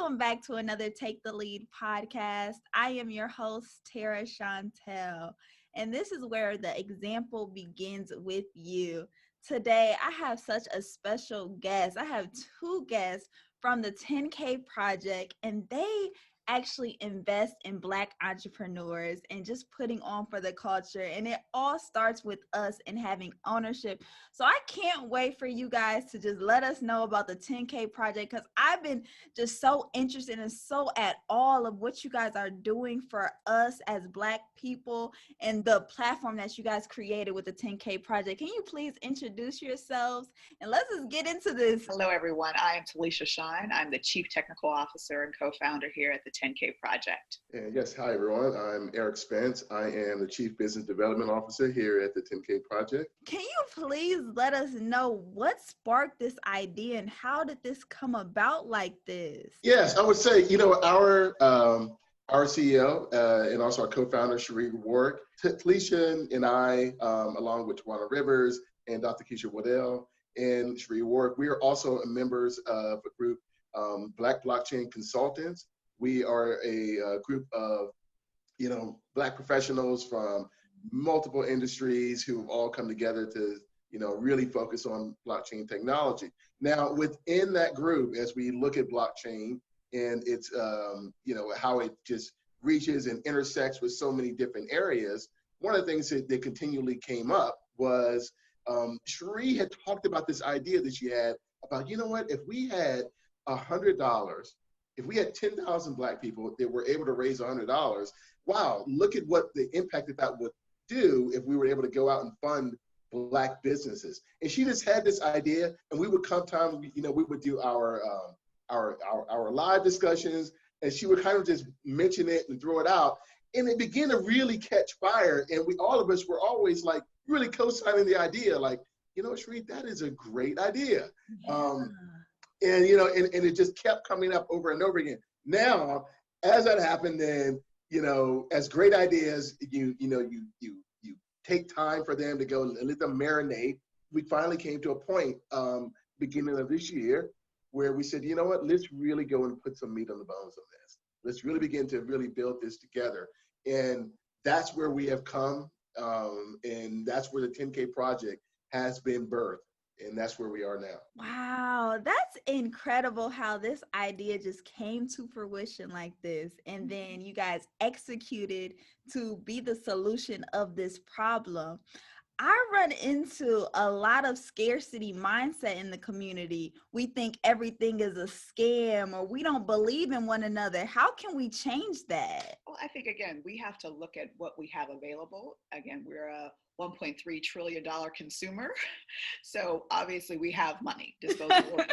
Welcome back to another Take the Lead podcast. I am your host, Tara Chantel, and this is where the example begins with you. Today, I have such a special guest. I have two guests from the 10K Project, and they actually invest in Black entrepreneurs and just putting on for the culture. And it all starts with us and having ownership. So I can't wait for you guys to just let us know about the 10K Project, because I've been just so interested and so at all of what you guys are doing for us as Black people and the platform that you guys created with the 10K Project. Can you please introduce yourselves and let's just get into this? Hello, everyone. I am Talisha Shine. I'm the Chief Technical Officer and co-founder here at the 10K Project. And yes, hi, everyone. I'm Eric Spence. I am the Chief Business Development Officer here at the 10K Project. Can you please let us know what sparked this idea and how did this come about like this? Yes, I would say, our CEO and also our co-founder, Cherie Warwick, Talisha and I, along with Tawana Rivers and Dr. Keisha Waddell and Cherie Warwick, we are also members of a group, Black Blockchain Consultants. We are a group of, Black professionals from multiple industries who have all come together to, really focus on blockchain technology. Now, within that group, as we look at blockchain and its, how it just reaches and intersects with so many different areas, one of the things that continually came up was Cherie had talked about this idea that she had about, if we had $100, if we had 10,000 Black people that were able to raise $100, wow, look at what the impact that would do if we were able to go out and fund Black businesses. And she just had this idea, and we would come time, we would do our live discussions, and she would kind of just mention it and throw it out, and it began to really catch fire. And all of us were always like really co-signing the idea, like, Cherie, that is a great idea. Yeah. And it just kept coming up over and over again. Now, as that happened, then as great ideas, you take time for them to go and let them marinate. We finally came to a point, beginning of this year, where we said, let's really go and put some meat on the bones of this. Let's really begin to really build this together. And that's where we have come, and that's where the 10K Project has been birthed. And that's where we are now. Wow, that's incredible how this idea just came to fruition like this. And then you guys executed to be the solution of this problem. I run into a lot of scarcity mindset in the community. We think everything is a scam or we don't believe in one another. How can we change that? Well, I think, again, we have to look at what we have available. Again, we're a $1.3 trillion consumer. So obviously we have money disposable.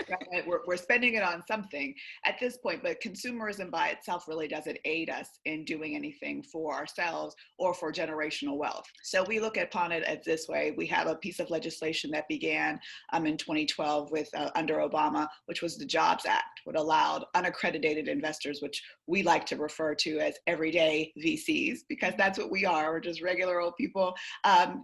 We're spending it on something at this point, but consumerism by itself really doesn't aid us in doing anything for ourselves or for generational wealth. So we look upon it as this way. We have a piece of legislation that began in 2012 with under Obama, which was the Jobs Act, which allowed unaccredited investors, which we like to refer to as everyday VCs, because that's what we are. We're just regular old people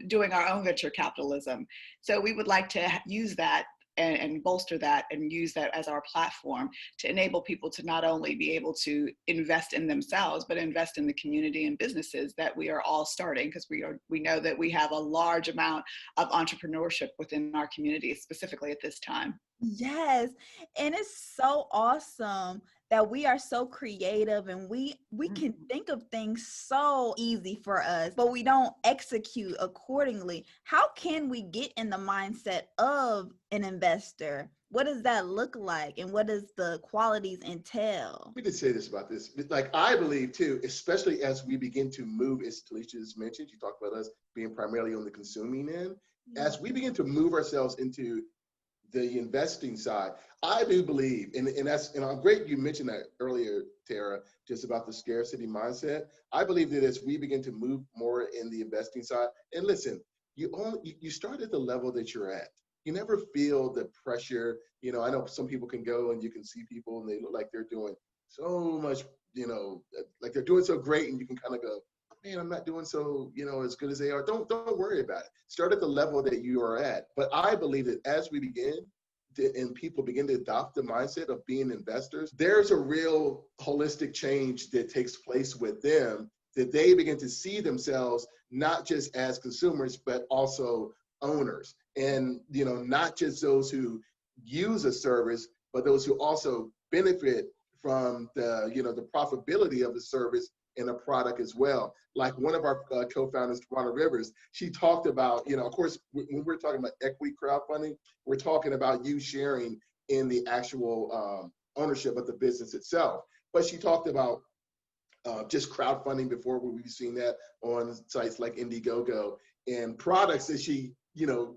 doing our own venture capitalism. So we would like to use that and bolster that and use that as our platform to enable people to not only be able to invest in themselves, but invest in the community and businesses that we are all starting, because we know that we have a large amount of entrepreneurship within our community, specifically at this time. Yes, and it's so awesome that we are so creative and we can think of things so easy for us, but we don't execute accordingly. How can we get in the mindset of an investor? What does that look like, and what does the qualities entail? We did say this about this. Like, I believe too, especially as we begin to move, as Talisha just mentioned, you talked about us being primarily on the consuming end. As we begin to move ourselves into the investing side, I do believe, and I'm great you mentioned that earlier, Tara, just about the scarcity mindset. I believe that as we begin to move more in the investing side, and listen, you start at the level that you're at. You never feel the pressure. I know some people can go and you can see people and they look like they're doing so much, like they're doing so great, and you can kind of go, man, I'm not doing so, as good as they are. Don't worry about it. Start at the level that you are at. But I believe that as we begin, and people begin to adopt the mindset of being investors, there's a real holistic change that takes place with them, that they begin to see themselves not just as consumers, but also owners. And, not just those who use a service, but those who also benefit from the profitability of the service and a product as well. Like one of our co-founders, Rhonda Rivers, she talked about, of course, when we're talking about equity crowdfunding, we're talking about you sharing in the actual ownership of the business itself. But she talked about just crowdfunding before. We've seen that on sites like Indiegogo, and products that she,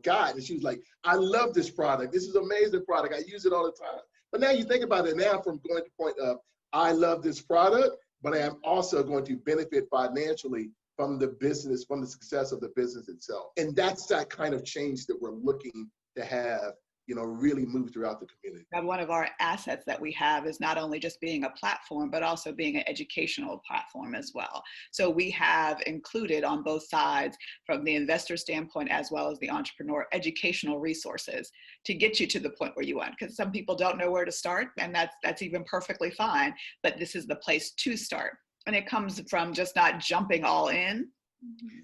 got. And she was like, I love this product. This is an amazing product. I use it all the time. But now you think about it now from going to the point of, I love this product, but I am also going to benefit financially from the business, from the success of the business itself. And that's that kind of change that we're looking to have, really move throughout the community. And one of our assets that we have is not only just being a platform, but also being an educational platform as well. So we have included on both sides, from the investor standpoint as well as the entrepreneur, educational resources to get you to the point where you want. Because some people don't know where to start, and that's even perfectly fine. But this is the place to start. And it comes from just not jumping all in.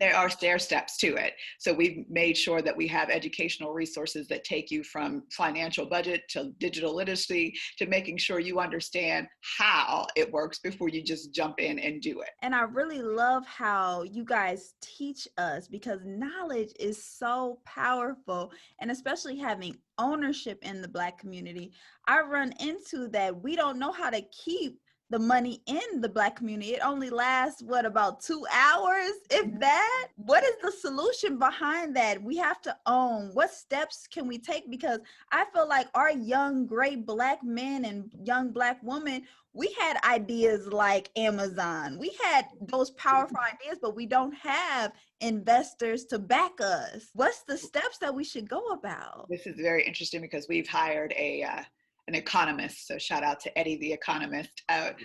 There are stair steps to it. So we've made sure that we have educational resources that take you from financial budget to digital literacy to making sure you understand how it works before you just jump in and do it. And I really love how you guys teach us, because knowledge is so powerful, and especially having ownership in the Black community. I run into that we don't know how to keep the money in the Black community. It only lasts, about 2 hours, if that? What is the solution behind that? We have to own. What steps can we take? Because I feel like our young, great Black men and young Black women, we had ideas like Amazon. We had those powerful ideas, but we don't have investors to back us. What's the steps that we should go about? This is very interesting because we've hired an economist, so shout out to Eddie the economist,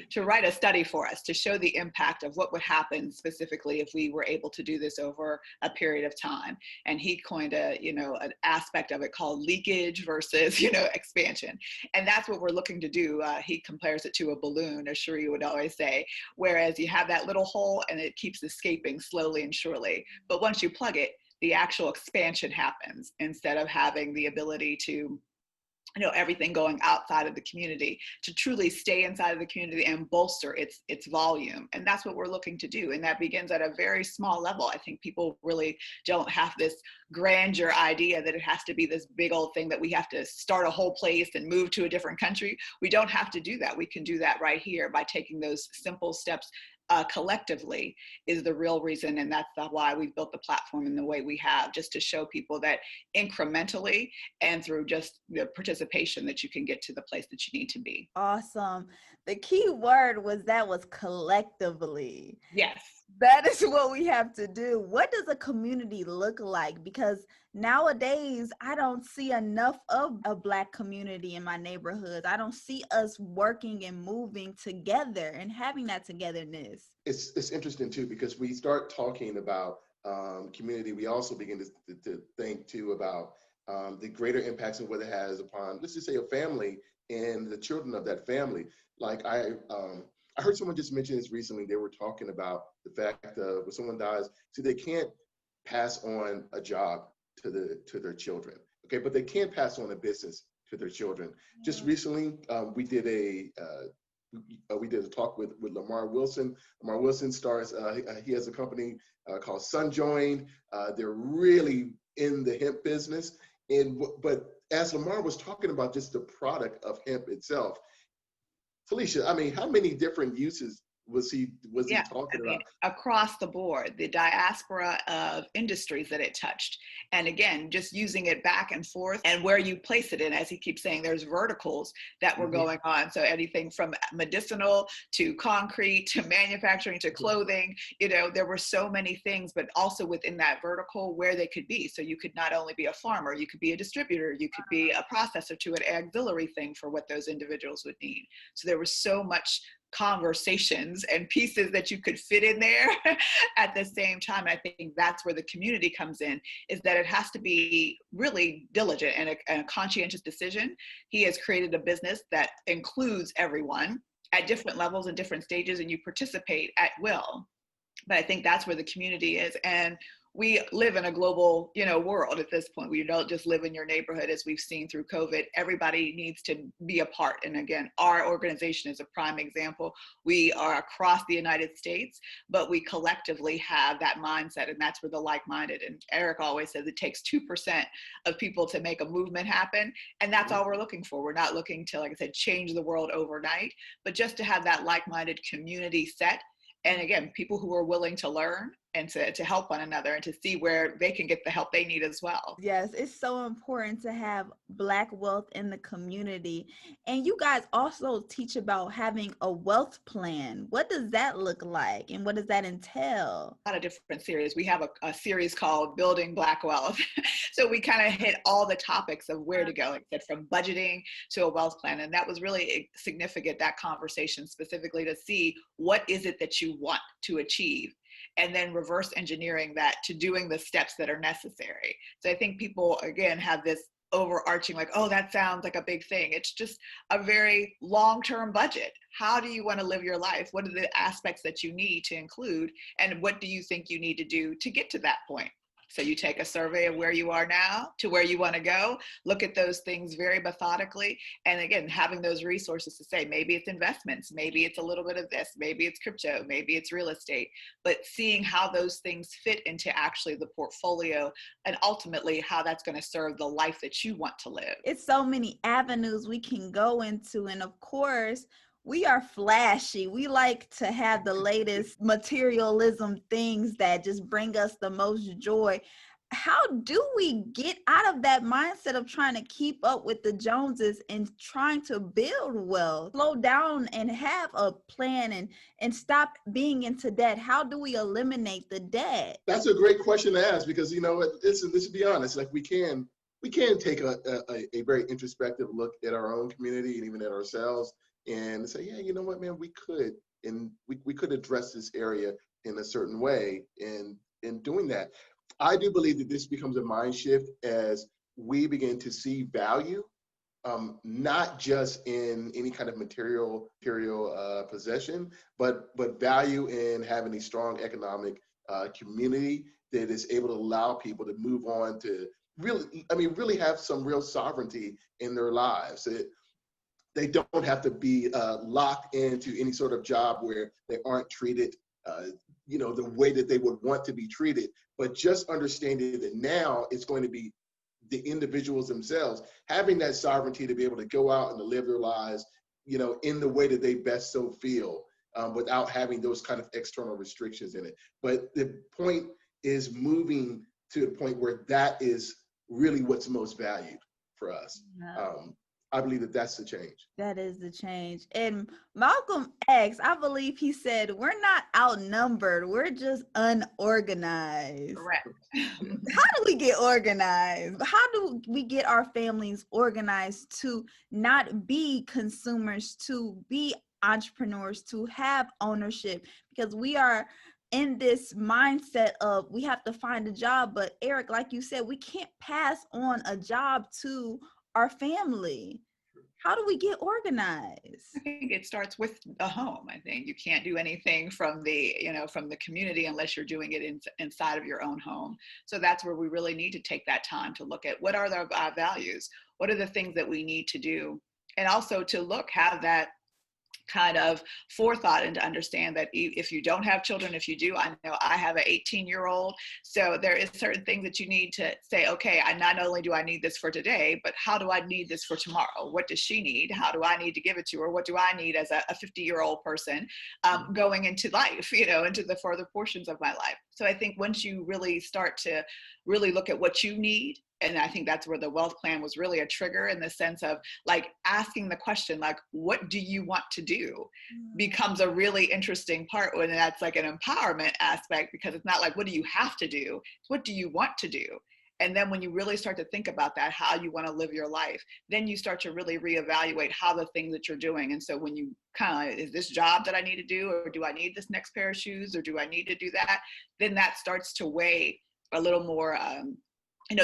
to write a study for us to show the impact of what would happen specifically if we were able to do this over a period of time. And he coined an aspect of it called leakage versus expansion. And that's what we're looking to do. He compares it to a balloon, as Cherie would always say, whereas you have that little hole and it keeps escaping slowly and surely. But once you plug it, the actual expansion happens instead of having the ability to everything going outside of the community, to truly stay inside of the community and bolster its volume. And that's what we're looking to do. And that begins at a very small level. I think people really don't have this grandeur idea that it has to be this big old thing that we have to start a whole place and move to a different country. We don't have to do that. We can do that right here by taking those simple steps collectively is the real reason. And that's why we've built the platform in the way we have, just to show people that incrementally and through just the participation that you can get to the place that you need to be. Awesome. The key word was collectively. Yes. That is what we have to do. What does a community look like? Because nowadays, I don't see enough of a Black community in my neighborhoods. I don't see us working and moving together and having that togetherness. It's interesting too, because we start talking about community, we also begin to think too about the greater impacts and what it has upon, let's just say, a family and the children of that family. Like I heard someone just mention this recently. They were talking about the fact that when someone dies, see, they can't pass on a job to their children, okay, but they can pass on a business to their children. Just recently, we did a talk with Lamar Wilson. Lamar Wilson starts. He has a company called Sunjoined. They're really in the hemp business, but as Lamar was talking about just the product of hemp itself, Felicia, I mean, how many different uses was he talking about? Across the board, the diaspora of industries that it touched. And again, just using it back and forth and where you place it in, as he keeps saying, there's verticals that were going on. So anything from medicinal to concrete to manufacturing to clothing, there were so many things, but also within that vertical where they could be. So you could not only be a farmer, you could be a distributor, you could be a processor to an auxiliary thing for what those individuals would need. So there was so much conversations and pieces that you could fit in there at the same time. And I think that's where the community comes in, is that it has to be really diligent and a conscientious decision. He has created a business that includes everyone at different levels and different stages, and you participate at will. But I think that's where the community is. And we live in a global, world at this point. We don't just live in your neighborhood, as we've seen through COVID. Everybody needs to be a part. And again, our organization is a prime example. We are across the United States, but we collectively have that mindset, and that's where the like-minded. And Eric always says it takes 2% of people to make a movement happen. And that's all we're looking for. We're not looking to, like I said, change the world overnight, but just to have that like-minded community set. And again, people who are willing to learn and to help one another and to see where they can get the help they need as well. Yes, it's so important to have Black wealth in the community. And you guys also teach about having a wealth plan. What does that look like, and what does that entail? A lot of different series. We have a series called Building Black Wealth. So we kind of hit all the topics of where to go, like I said, from budgeting to a wealth plan. And that was really significant, that conversation, specifically to see what is it that you want to achieve, and then reverse engineering that to doing the steps that are necessary. So I think people, again, have this overarching, like, oh, that sounds like a big thing. It's just a very long-term budget. How do you want to live your life? What are the aspects that you need to include? And what do you think you need to do to get to that point? So you take a survey of where you are now to where you want to go, look at those things very methodically. And again, having those resources to say, maybe it's investments, maybe it's a little bit of this, maybe it's crypto, maybe it's real estate, but seeing how those things fit into actually the portfolio and ultimately how that's going to serve the life that you want to live. It's so many avenues we can go into. And of course, we are flashy. We like to have the latest materialism things that just bring us the most joy. How do we get out of that mindset of trying to keep up with the Joneses and trying to build wealth? Slow down and have a plan and stop being into debt. How do we eliminate the debt? That's a great question to ask, because let's be honest, like we can take a very introspective look at our own community and even at ourselves and say, yeah, you know what, man, we could address this area in a certain way. And in doing that, I do believe that this becomes a mind shift as we begin to see value, not just in any kind of material possession, but value in having a strong economic community that is able to allow people to move on to really have some real sovereignty in their lives. They don't have to be locked into any sort of job where they aren't treated the way that they would want to be treated, but just understanding that now it's going to be the individuals themselves having that sovereignty to be able to go out and to live their lives, in the way that they best so feel, without having those kind of external restrictions in it. But the point is moving to the point where that is really what's most valued for us. Yeah. I believe that that's the change. That is the change. And Malcolm X, I believe he said, we're not outnumbered. We're just unorganized. Correct. How do we get organized? How do we get our families organized to not be consumers, to be entrepreneurs, to have ownership? Because we are in this mindset of we have to find a job. But Eric, like you said, we can't pass on a job to our family. How do we get organized? I think it starts with the home. I think you can't do anything from the community unless you're doing it inside of your own home. So that's where we really need to take that time to look at what are our values, what are the things that we need to do, and also to have that kind of forethought and to understand that if you don't have children, if you do, I know I have an 18-year-old, so there is certain things that you need to say, okay, I not only do I need this for today, but how do I need this for tomorrow? What does she need? How do I need to give it to her? What do I need as a 50-year-old person going into life, into the further portions of my life? So I think once you really start to really look at what you need, and I think that's where the wealth plan was really a trigger, in the sense of like asking the question, like, what do you want to do, becomes a really interesting part when that's like an empowerment aspect, because it's not like, what do you have to do? It's what do you want to do? And then when you really start to think about that, how you want to live your life, then you start to really reevaluate how the things that you're doing. And so when you kind of, is this job that I need to do, or do I need this next pair of shoes, or do I need to do that? Then that starts to weigh a little more,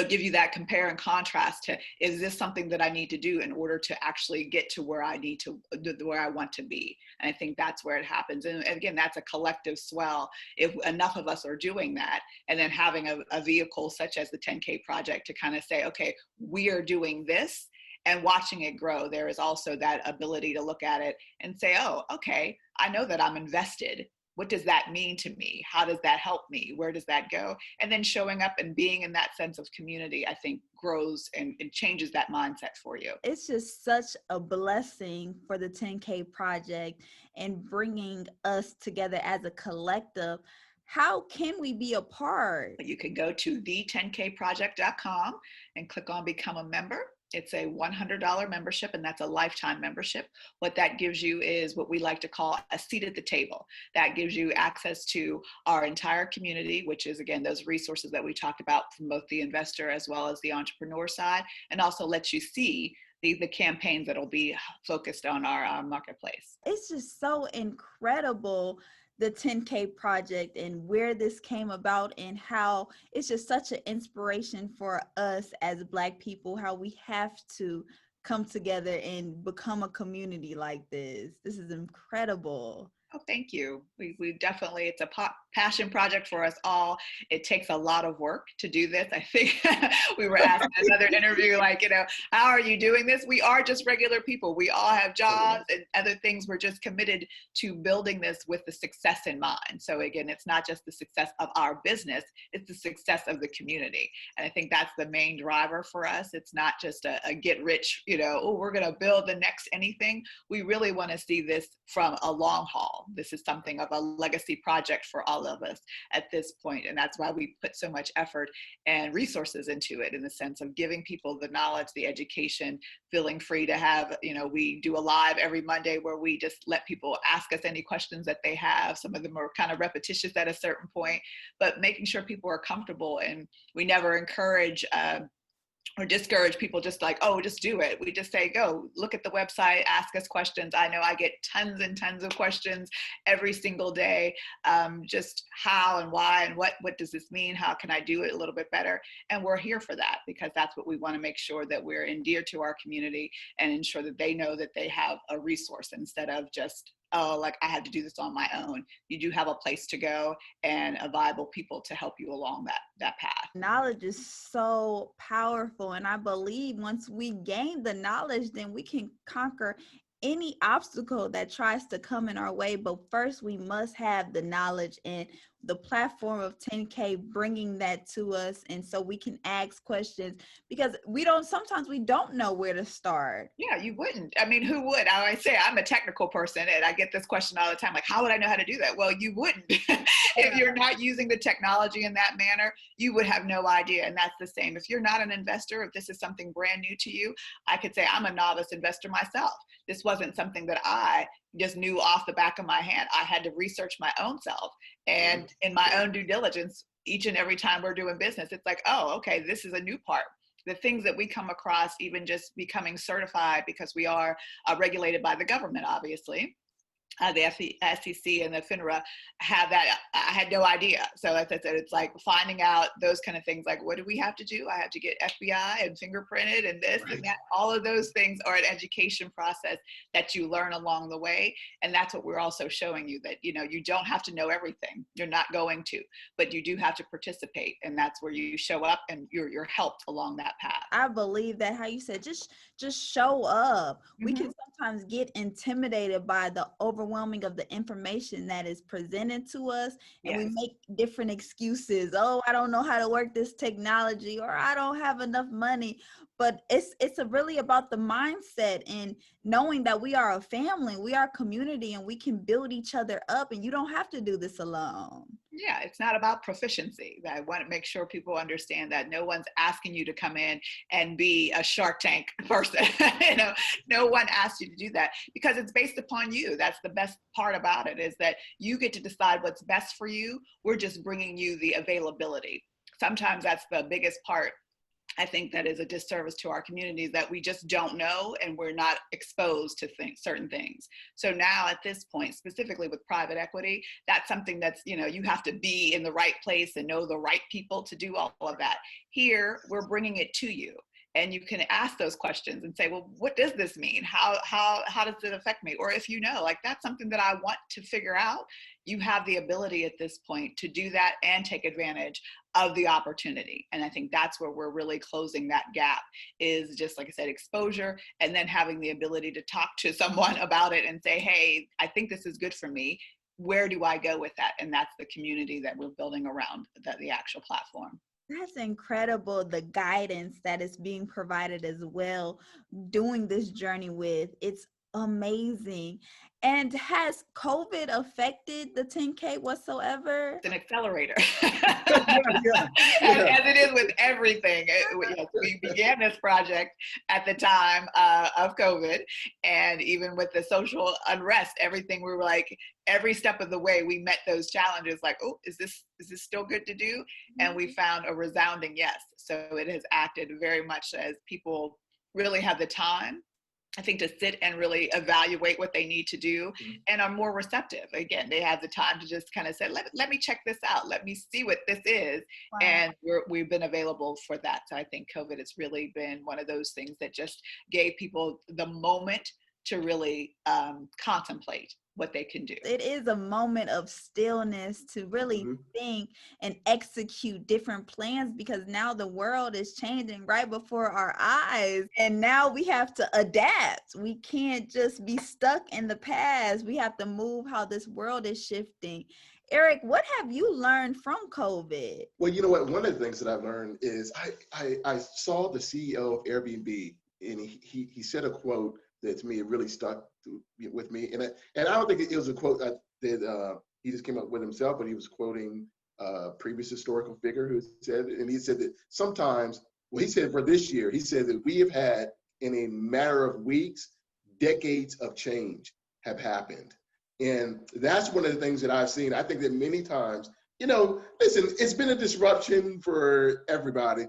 give you that compare and contrast to, is this something that I need to do in order to actually get to where I need to, where I want to be? And I think that's where it happens. And again, that's a collective swell. If enough of us are doing that, and then having a vehicle such as the 10K project to kind of say, okay, we are doing this, and watching it grow, there is also that ability to look at it and say, oh, okay, I know that I'm invested. What does that mean to me? How does that help me? Where does that go? And then showing up and being in that sense of community, I think grows and changes that mindset for you. It's just such a blessing for the 10K project and bringing us together as a collective. How can we be a part? You can go to the10kproject.com and click on Become a Member. It's a $100 membership, and that's a lifetime membership. What that gives you is what we like to call a seat at the table. That gives you access to our entire community, which is, again, those resources that we talked about from both the investor as well as the entrepreneur side, and also lets you see the campaigns that will be focused on our marketplace. It's just so incredible, the 10K project and where this came about, and how it's just such an inspiration for us as Black people, how we have to come together and become a community like this. This is incredible. Oh, thank you. We definitely, it's a passion project for us all. It takes a lot of work to do this. I think we were asked in another interview, like, how are you doing this? We are just regular people. We all have jobs and other things. We're just committed to building this with the success in mind. So again, it's not just the success of our business, it's the success of the community. And I think that's the main driver for us. It's not just a get rich, we're going to build the next anything. We really want to see this from a long haul. This is something of a legacy project for all of us at this point. And that's why we put so much effort and resources into it, in the sense of giving people the knowledge, the education, feeling free to have, we do a live every Monday where we just let people ask us any questions that they have. Some of them are kind of repetitious at a certain point, but making sure people are comfortable. And we never encourage or discourage people just like, oh, just do it. We just say, go look at the website, ask us questions. I know I get tons and tons of questions every single day. Just how and why and what does this mean? How can I do it a little bit better? And we're here for that, because that's what we want to make sure, that we're endeared to our community and ensure that they know that they have a resource, instead of just, oh, like I had to do this on my own. You do have a place to go and a viable people to help you along that path. Knowledge is so powerful. And I believe once we gain the knowledge, then we can conquer any obstacle that tries to come in our way. But first, we must have the knowledge, and the platform of 10K bringing that to us, and so we can ask questions, because sometimes we don't know where to start. Yeah, you wouldn't. I mean, who would? I always say I'm a technical person, and I get this question all the time, like, how would I know how to do that? Well, you wouldn't. If you're not using the technology in that manner, you would have no idea. And that's the same. If you're not an investor, if this is something brand new to you, I could say I'm a novice investor myself. This wasn't something that I just knew off the back of my hand. I had to research my own self, and in my own due diligence, each and every time we're doing business, it's like, oh, okay, this is a new part. The things that we come across, even just becoming certified, because we are regulated by the government, obviously. The SEC and the FINRA have that. I had no idea. So as I said, it's like finding out those kind of things, like, what do we have to do? I have to get FBI and fingerprinted and this and that. All of those things are an education process that you learn along the way. And that's what we're also showing you, that, you don't have to know everything. You're not going to, but you do have to participate. And that's where you show up and you're helped along that path. I believe that, how you said, just show up. Mm-hmm. We can sometimes get intimidated by the overwhelming of the information that is presented to us, and we make different excuses. Oh, I don't know how to work this technology, or I don't have enough money. But it's really about the mindset and knowing that we are a family, we are a community, and we can build each other up, and you don't have to do this alone. Yeah, it's not about proficiency. I want to make sure people understand that no one's asking you to come in and be a Shark Tank person. No one asks you to do that, because it's based upon you. That's the best part about it, is that you get to decide what's best for you. We're just bringing you the availability. Sometimes that's the biggest part I think that is a disservice to our communities, that we just don't know and we're not exposed to certain things. So now at this point, specifically with private equity, that's something that's, you have to be in the right place and know the right people to do all of that. Here, we're bringing it to you. And you can ask those questions and say, well, what does this mean? How does it affect me? Or if like that's something that I want to figure out, you have the ability at this point to do that and take advantage of the opportunity. And I think that's where we're really closing that gap, is just, like I said, exposure, and then having the ability to talk to someone about it and say, hey, I think this is good for me. Where do I go with that? And that's the community that we're building around the actual platform. That's incredible, the guidance that is being provided as well, doing this journey with. It's amazing. And has COVID affected the 10K whatsoever? It's an accelerator. Yeah. As it is with everything. Yes, we began this project at the time of COVID, and even with the social unrest, everything, we were like, every step of the way we met those challenges, like, oh, is this still good to do? And we found a resounding yes. So it has acted very much as people really have the time, I think, to sit and really evaluate what they need to do, and are more receptive. Again, they have the time to just kind of say, let me check this out. Let me see what this is. Wow. And we've been available for that. So I think COVID has really been one of those things that just gave people the moment to really contemplate what they can do. It is a moment of stillness to really think and execute different plans, because now the world is changing right before our eyes, and now we have to adapt. We can't just be stuck in the past. We have to move how this world is shifting. Eric, what have you learned from COVID? Well, you know what? One of the things that I've learned is I saw the CEO of Airbnb, and he said a quote that to me it really stuck with me, and I don't think it was a quote that he just came up with himself, but he was quoting a previous historical figure who said, and he said that sometimes, well, he said for this year, he said that we have had, in a matter of weeks, decades of change have happened, and that's one of the things that I've seen. I think that many times, listen, it's been a disruption for everybody.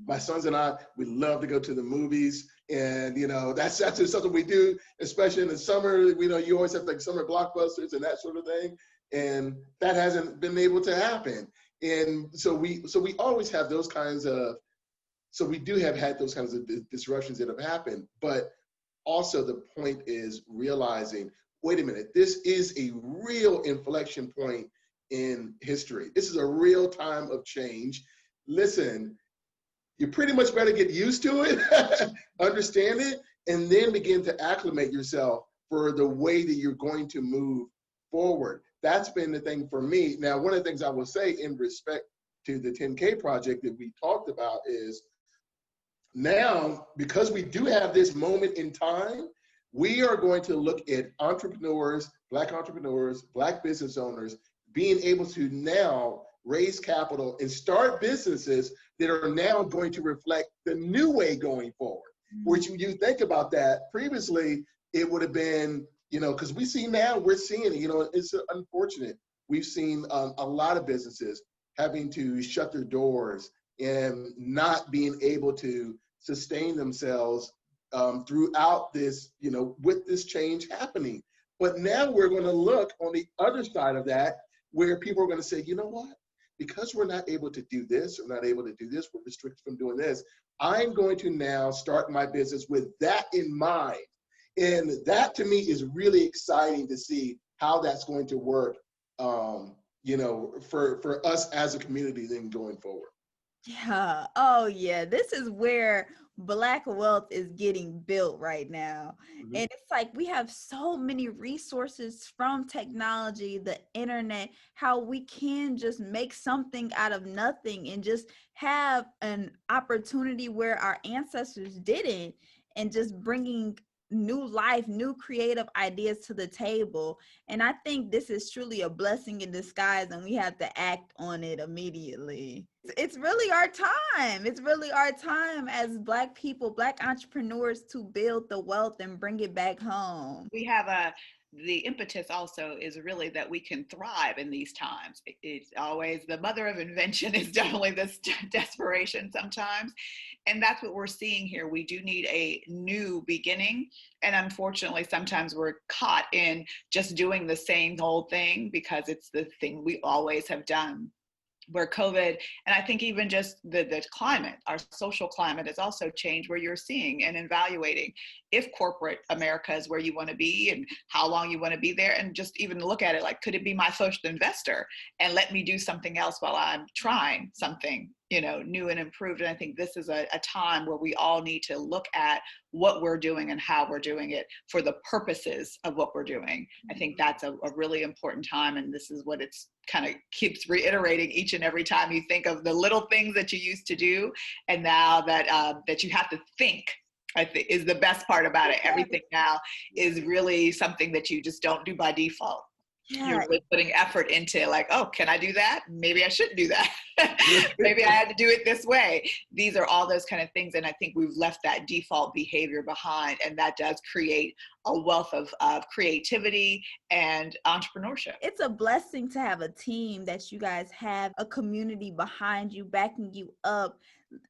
My sons and I, we love to go to the movies, and that's just something we do, especially in the summer. You always have like summer blockbusters and that sort of thing, and that hasn't been able to happen. And so we always have those kinds of, so we do have had those kinds of disruptions that have happened. But also the point is realizing, wait a minute, this is a real inflection point in history. This is a real time of change. Listen, you pretty much better get used to it, understand it, and then begin to acclimate yourself for the way that you're going to move forward. That's been the thing for me. Now, one of the things I will say in respect to the 10K project that we talked about is, now, because we do have this moment in time, we are going to look at entrepreneurs, Black business owners, being able to now raise capital and start businesses that are now going to reflect the new way going forward. Which, when you think about that, previously it would have been, because we're seeing, it's unfortunate. We've seen a lot of businesses having to shut their doors and not being able to sustain themselves throughout this, with this change happening. But now we're going to look on the other side of that, where people are going to say, you know what? Because we're not able to do this, we're restricted from doing this, I'm going to now start my business with that in mind. And that to me is really exciting to see how that's going to work, for us as a community then going forward. Yeah. Oh, yeah. This is where Black wealth is getting built right now. And it's like we have so many resources from technology, the internet, how we can just make something out of nothing and just have an opportunity where our ancestors didn't, and just bringing new life, new creative ideas to the table. And I think this is truly a blessing in disguise, and we have to act on it immediately. It's really our time. It's really our time as Black people, Black entrepreneurs, to build the wealth and bring it back home. We have the impetus also is really that we can thrive in these times. It's always the mother of invention is definitely this desperation sometimes. And that's what we're seeing here. We do need a new beginning. And unfortunately, sometimes we're caught in just doing the same old thing because it's the thing we always have done. Where COVID, and I think even just the climate, our social climate has also changed, where you're seeing and evaluating if corporate America is where you want to be and how long you want to be there, and just even look at it like, could it be my first investor and let me do something else while I'm trying something, new and improved. And I think this is a time where we all need to look at what we're doing and how we're doing it for the purposes of what we're doing. I think that's a really important time. And this is what it's kind of keeps reiterating each and every time you think of the little things that you used to do. And now that you have to think, I think is the best part about it. Everything now is really something that you just don't do by default. Yeah. You're really putting effort into like, oh, can I do that? Maybe I shouldn't do that. Maybe I had to do it this way. These are all those kind of things. And I think we've left that default behavior behind. And that does create a wealth of creativity and entrepreneurship. It's a blessing to have a team that you guys have, a community behind you, backing you up.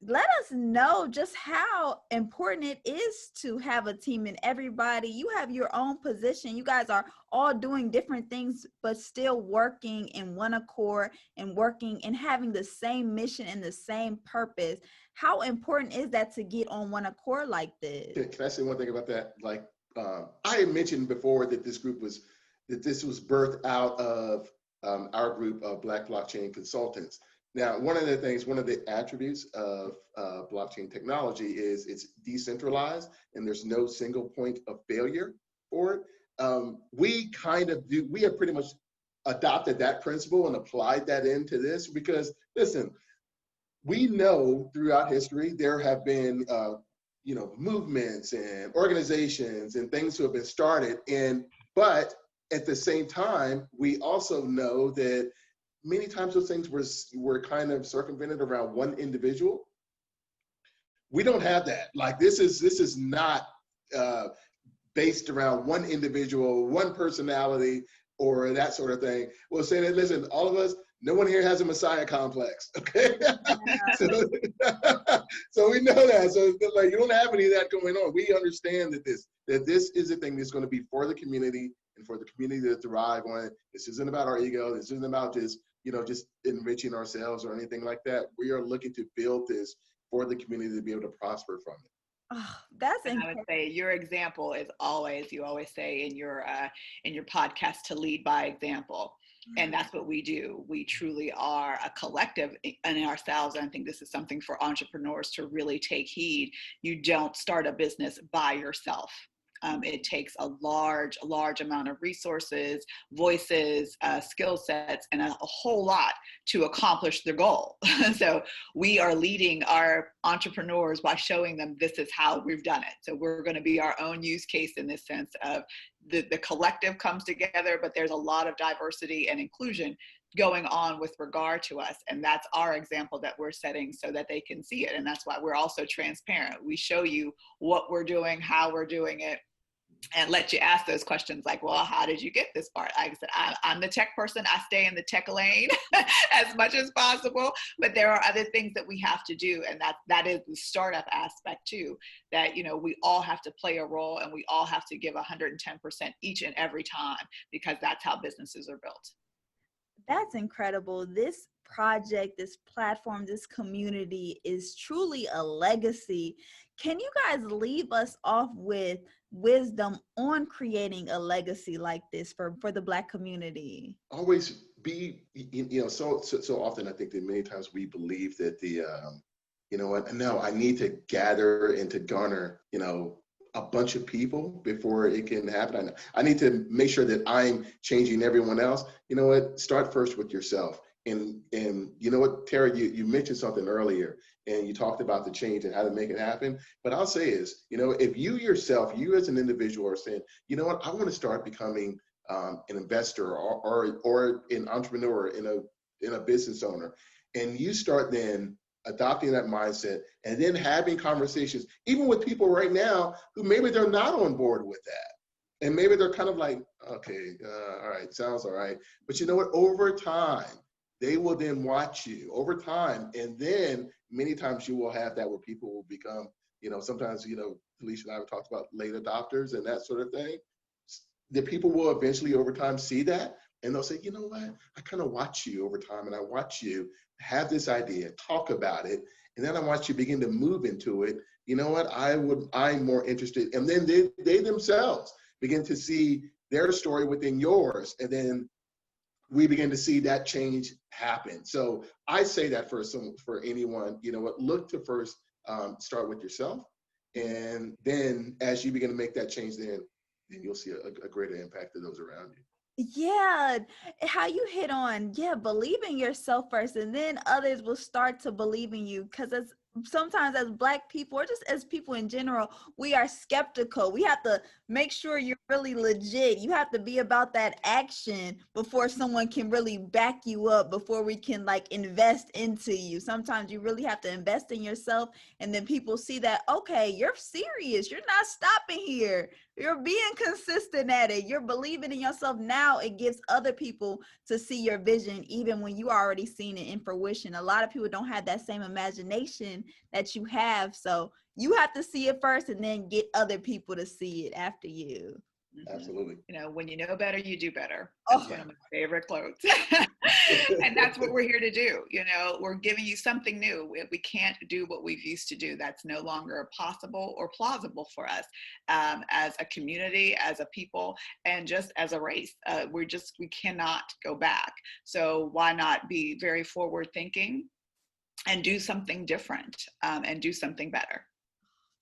Let us know just how important it is to have a team, and everybody, you have your own position. You guys are all doing different things, but still working in one accord and working and having the same mission and the same purpose. How important is that to get on one accord like this? Can I say one thing about that? Like, I had mentioned before that this was birthed out of our group of Black blockchain consultants. Now, one of the attributes of blockchain technology is it's decentralized and there's no single point of failure for it. We have pretty much adopted that principle and applied that into this because, listen, we know throughout history there have been movements and organizations and things who have been started, but at the same time, we also know that many times those things were kind of circumvented around one individual. We don't have that. Like this is not based around one individual, one personality, or that sort of thing. We'll say that, listen, all of us, no one here has a Messiah complex, okay? So we know that. So like, you don't have any of that going on. We understand that this is a thing that's going to be for the community and for the community to thrive on. This isn't about our ego. This isn't about just enriching ourselves or anything like that. We are looking to build this for the community to be able to prosper from it. Oh, that's incredible. I would say your example is you always say in your podcast to lead by example. And that's what we do. We truly are a collective in ourselves. And I think this is something for entrepreneurs to really take heed. You don't start a business by yourself. It takes a large amount of resources, voices, skill sets, and a whole lot to accomplish the goal. So we are leading our entrepreneurs by showing them this is how we've done it. So we're going to be our own use case in this sense of the collective comes together, but there's a lot of diversity and inclusion going on with regard to us. And that's our example that we're setting so that they can see it. And that's why we're also transparent. We show you what we're doing, how we're doing it, and let you ask those questions like, well, how did you get this part? Like I said, I'm the tech person. I stay in the tech lane as much as possible, but there are other things that we have to do. And that is the startup aspect too, that, we all have to play a role and we all have to give 110% each and every time, because that's how businesses are built. That's incredible. This project, this platform, this community is truly a legacy. Can you guys leave us off with wisdom on creating a legacy like this for the Black community? Always be, so often I think that many times we believe that I need to gather and to garner, a bunch of people before it can happen. I need to make sure that I'm changing everyone else. You know what? Start first with yourself. And you know what, Tara, you mentioned something earlier, and you talked about the change and how to make it happen. But I'll say is, if you as an individual are saying, you know what, I want to start becoming an investor or an entrepreneur in a business owner, and you start then adopting that mindset and then having conversations, even with people right now who maybe they're not on board with that. And maybe they're kind of like, okay, all right, sounds all right. But you know what? Over time, they will then watch you over time. And then many times you will have that where people will become, sometimes, Felicia and I have talked about late adopters and that sort of thing. The people will eventually over time see that and they'll say, you know what? I kind of watch you over time and I watch you have this idea, talk about it. And then I watch you begin to move into it. You know what? I'm more interested. And then they themselves begin to see their story within yours. And then we begin to see that change happen. So I say that for anyone, look to first start with yourself. And then as you begin to make that change, then you'll see a greater impact of those around you. Yeah, how you hit on, believe in yourself first, and then others will start to believe in you. Because sometimes as Black people, or just as people in general, we are skeptical. We have to make sure you're really legit. You have to be about that action before someone can really back you up, before we can like invest into you. Sometimes you really have to invest in yourself, and then people see that, okay, you're serious. You're not stopping here. You're being consistent at it. You're believing in yourself. Now it gives other people to see your vision, even when you already seen it in fruition. A lot of people don't have that same imagination that you have. So you have to see it first and then get other people to see it after you. Absolutely. When you know better, you do better. Oh. That's one of my favorite quotes. And that's what we're here to do. We're giving you something new. We can't do what we've used to do. That's no longer possible or plausible for us as a community, as a people, and just as a race. We cannot go back. So why not be very forward thinking and do something different and do something better?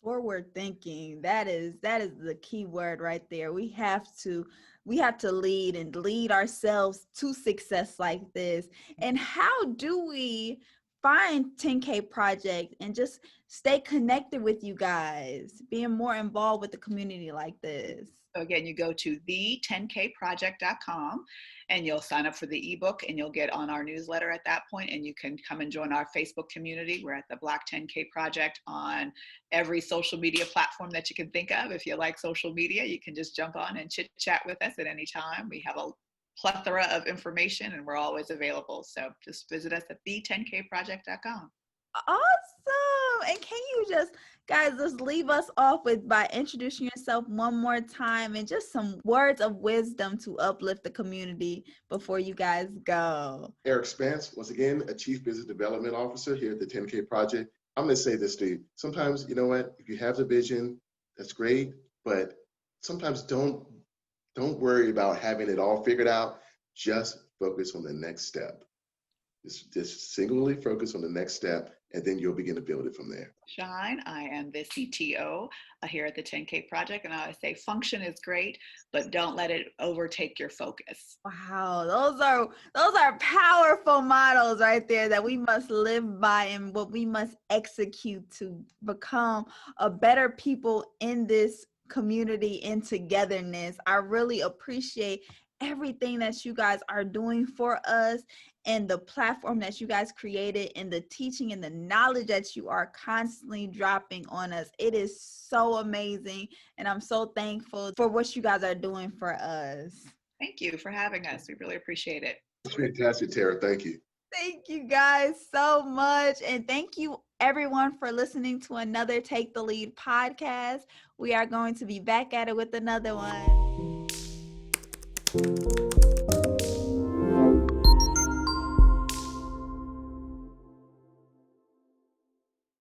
Forward thinking, that is the key word right there. We have to lead and lead ourselves to success like this. And how do we find 10K Project and just stay connected with you guys, being more involved with the community like this? So again, you go to the10kproject.com and you'll sign up for the ebook and you'll get on our newsletter at that point, and you can come and join our Facebook community. We're at the Black 10K Project on every social media platform that you can think of. If you like social media, you can just jump on and chit chat with us at any time. We have a plethora of information and we're always available. So just visit us at the10kproject.com. Awesome. And can you just leave us off by introducing yourself one more time and just some words of wisdom to uplift the community before you guys go? Eric Spence, once again, a Chief Business Development Officer here at the 10K Project. I'm going to say this to you. Sometimes, you know what, if you have the vision, that's great, but sometimes don't worry about having it all figured out. Just focus on the next step. Just singularly focus on the next step, and then you'll begin to build it from there. Shine. I am the CTO here at the 10K Project, and I always say function is great, but don't let it overtake your focus. Wow, those are powerful models right there that we must live by and what we must execute to become a better people in this community in togetherness. I really appreciate everything that you guys are doing for us and the platform that you guys created and the teaching and the knowledge that you are constantly dropping on us. It is so amazing, and I'm so thankful for what you guys are doing for us. Thank you for having us. We really appreciate it. It's fantastic, Tara. Thank you. Thank you guys so much. And thank you everyone for listening to another Take the Lead podcast. We are going to be back at it with another one.